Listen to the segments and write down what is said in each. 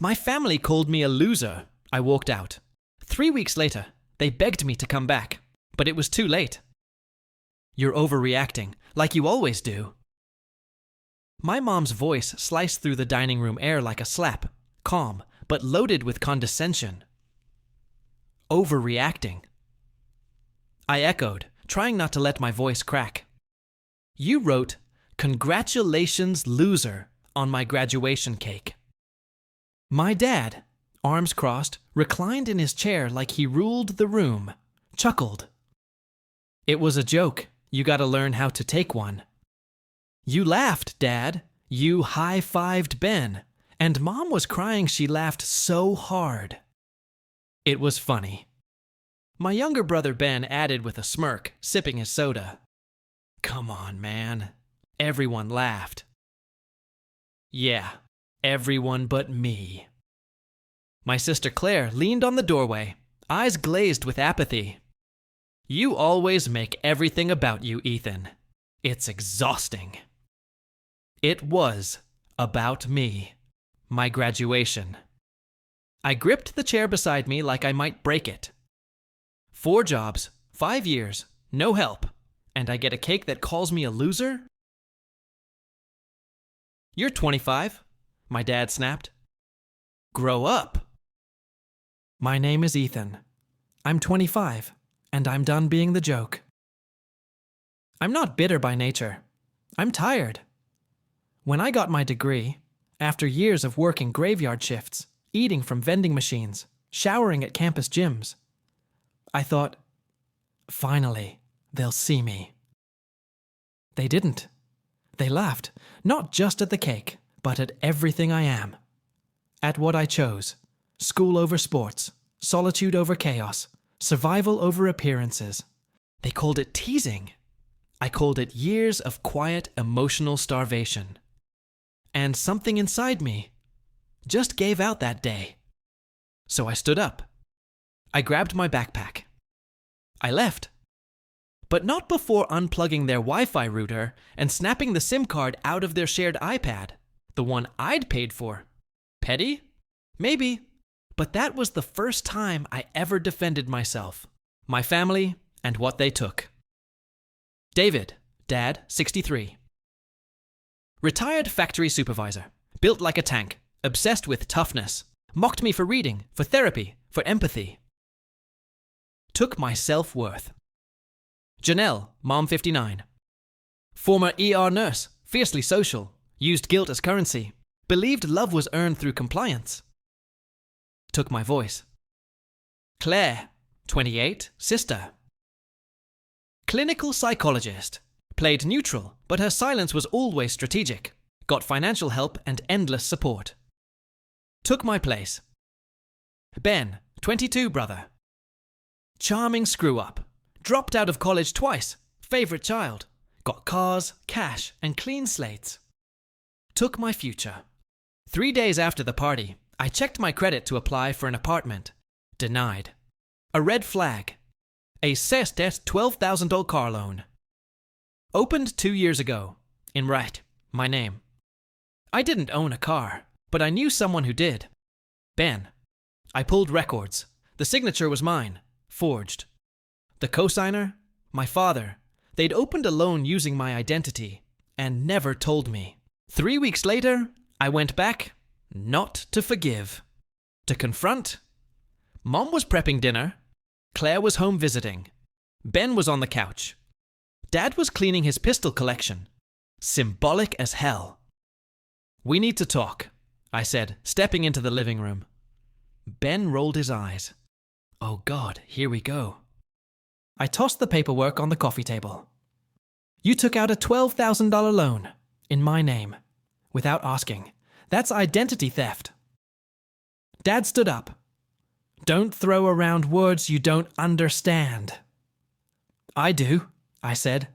My family called me a loser. I walked out. 3 weeks later, they begged me to come back, but it was too late. You're overreacting, like you always do. My mom's voice sliced through the dining room air like a slap, calm, but loaded with condescension. Overreacting. I echoed, trying not to let my voice crack. You wrote, "Congratulations, loser," on my graduation cake. My dad, arms crossed, reclined in his chair like he ruled the room, chuckled. It was a joke. You gotta learn how to take one. You laughed, Dad. You high-fived Ben. And Mom was crying she laughed so hard. It was funny. My younger brother Ben added with a smirk, sipping his soda. Come on, man. Everyone laughed. Yeah, everyone but me. My sister Claire leaned on the doorway, eyes glazed with apathy. You always make everything about you, Ethan. It's exhausting. It was about me. My graduation. I gripped the chair beside me like I might break it. 4 jobs, 5 years, no help, and I get a cake that calls me a loser? You're 25, my dad snapped. Grow up. My name is Ethan. I'm 25, and I'm done being the joke. I'm not bitter by nature. I'm tired. When I got my degree, after years of working graveyard shifts, eating from vending machines, showering at campus gyms, I thought, finally, they'll see me. They didn't. They laughed, not just at the cake, but at everything I am. At what I chose. School over sports, solitude over chaos, survival over appearances. They called it teasing. I called it years of quiet emotional starvation. And something inside me just gave out that day. So I stood up. I grabbed my backpack. I left. But not before unplugging their Wi-Fi router and snapping the SIM card out of their shared iPad, the one I'd paid for. Petty? Maybe. But that was the first time I ever defended myself, my family, and what they took. David, Dad, 63. Retired factory supervisor, built like a tank, obsessed with toughness, mocked me for reading, for therapy, for empathy. Took my self-worth. Janelle, Mom 59. Former ER nurse, fiercely social, used guilt as currency, believed love was earned through compliance. Took my voice. Claire, 28, sister. Clinical psychologist, played neutral, but her silence was always strategic, got financial help and endless support. Took my place. Ben, 22 brother. Charming screw-up, dropped out of college twice, favorite child, got cars, cash, and clean slates. Took my future. 3 days after the party, I checked my credit to apply for an apartment. Denied. A red flag. A sestet $12,000 car loan. Opened 2 years ago. In right, my name. I didn't own a car, but I knew someone who did. Ben. I pulled records. The signature was mine. Forged. The cosigner? My father. They'd opened a loan using my identity and never told me. 3 weeks later, I went back, not to forgive. To confront. Mom was prepping dinner. Claire was home visiting. Ben was on the couch. Dad was cleaning his pistol collection. Symbolic as hell. We need to talk, I said, stepping into the living room. Ben rolled his eyes. Oh God, here we go. I tossed the paperwork on the coffee table. You took out a $12,000 loan, in my name, without asking. That's identity theft. Dad stood up. Don't throw around words you don't understand. I do, I said.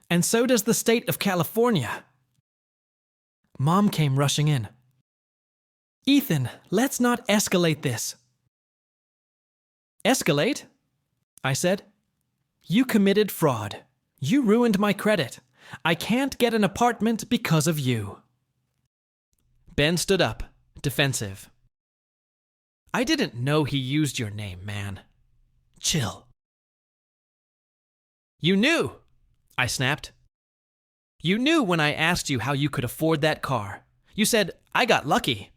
And so does the state of California. Mom came rushing in. Ethan, let's not escalate this. Escalate? I said. You committed fraud. You ruined my credit. I can't get an apartment because of you. Ben stood up, defensive. I didn't know he used your name, man. Chill. You knew, I snapped. You knew when I asked you how you could afford that car. You said, I got lucky.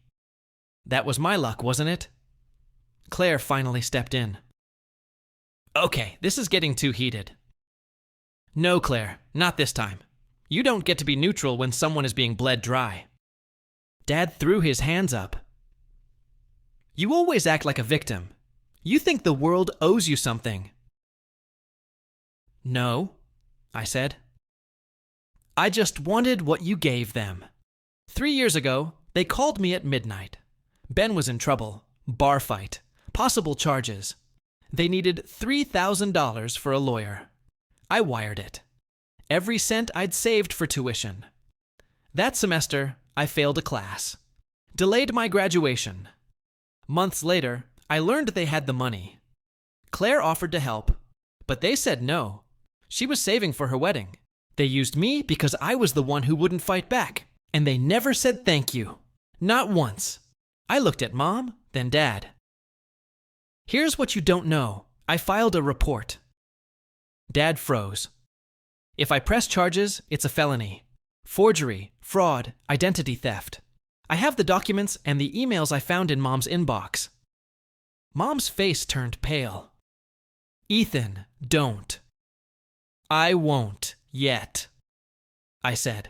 That was my luck, wasn't it? Claire finally stepped in. Okay, this is getting too heated. No, Claire, not this time. You don't get to be neutral when someone is being bled dry. Dad threw his hands up. You always act like a victim. You think the world owes you something. No, I said. I just wanted what you gave them. 3 years ago, they called me at midnight. Ben was in trouble, bar fight, possible charges. They needed $3,000 for a lawyer. I wired it. Every cent I'd saved for tuition. That semester, I failed a class. Delayed my graduation. Months later, I learned they had the money. Claire offered to help, but they said no. She was saving for her wedding. They used me because I was the one who wouldn't fight back, and they never said thank you. Not once. I looked at Mom, then Dad. Here's what you don't know. I filed a report. Dad froze. If I press charges, it's a felony. Forgery, fraud, identity theft. I have the documents and the emails I found in Mom's inbox. Mom's face turned pale. Ethan, don't. I won't, yet, I said.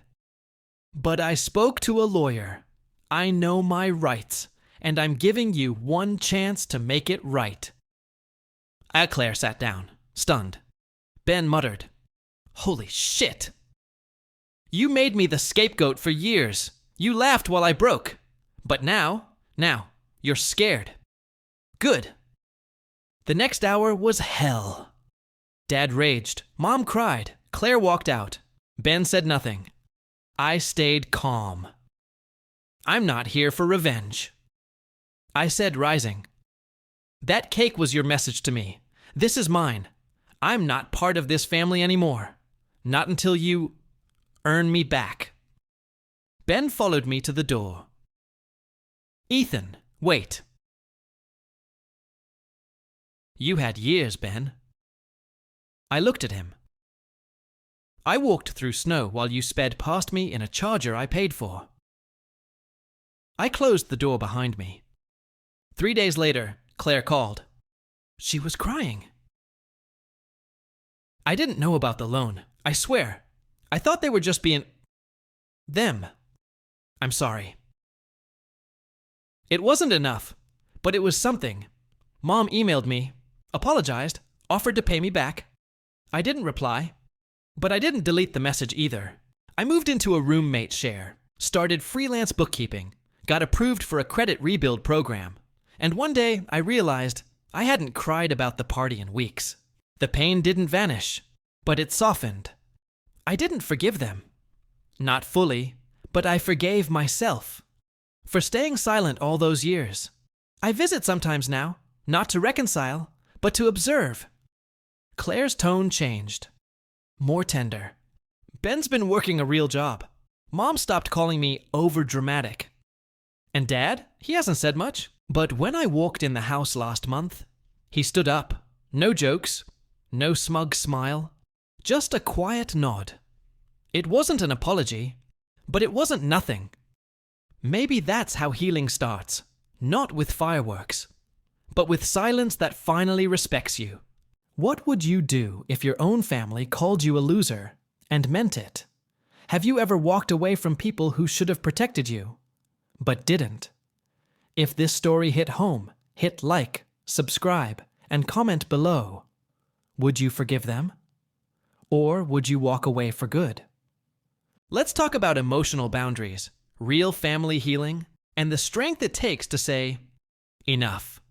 But I spoke to a lawyer. I know my rights, and I'm giving you one chance to make it right. Claire sat down, stunned. Ben muttered, Holy shit! You made me the scapegoat for years. You laughed while I broke. But now, you're scared. Good. The next hour was hell. Dad raged. Mom cried. Claire walked out. Ben said nothing. I stayed calm. I'm not here for revenge. I said, rising. That cake was your message to me. This is mine. I'm not part of this family anymore. Not until you earn me back. Ben followed me to the door. Ethan, wait. You had years, Ben. I looked at him. I walked through snow while you sped past me in a Charger I paid for. I closed the door behind me. 3 days later, Claire called. She was crying. I didn't know about the loan, I swear. I thought they were just being... them. I'm sorry. It wasn't enough, but it was something. Mom emailed me, apologized, offered to pay me back. I didn't reply, but I didn't delete the message either. I moved into a roommate share, started freelance bookkeeping, got approved for a credit rebuild program, and one day I realized I hadn't cried about the party in weeks. The pain didn't vanish, but it softened. I didn't forgive them. Not fully, but I forgave myself for staying silent all those years. I visit sometimes now, not to reconcile, but to observe. Claire's tone changed. More tender. Ben's been working a real job. Mom stopped calling me overdramatic. And Dad, he hasn't said much. But when I walked in the house last month, he stood up. No jokes, no smug smile, just a quiet nod. It wasn't an apology, but it wasn't nothing. Maybe that's how healing starts. Not with fireworks, but with silence that finally respects you. What would you do if your own family called you a loser and meant it? Have you ever walked away from people who should have protected you, but didn't? If this story hit home, hit like, subscribe, and comment below. Would you forgive them? Or would you walk away for good? Let's talk about emotional boundaries, real family healing, and the strength it takes to say, enough.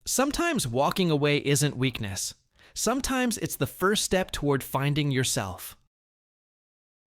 Sometimes walking away isn't weakness. Sometimes it's the first step toward finding yourself.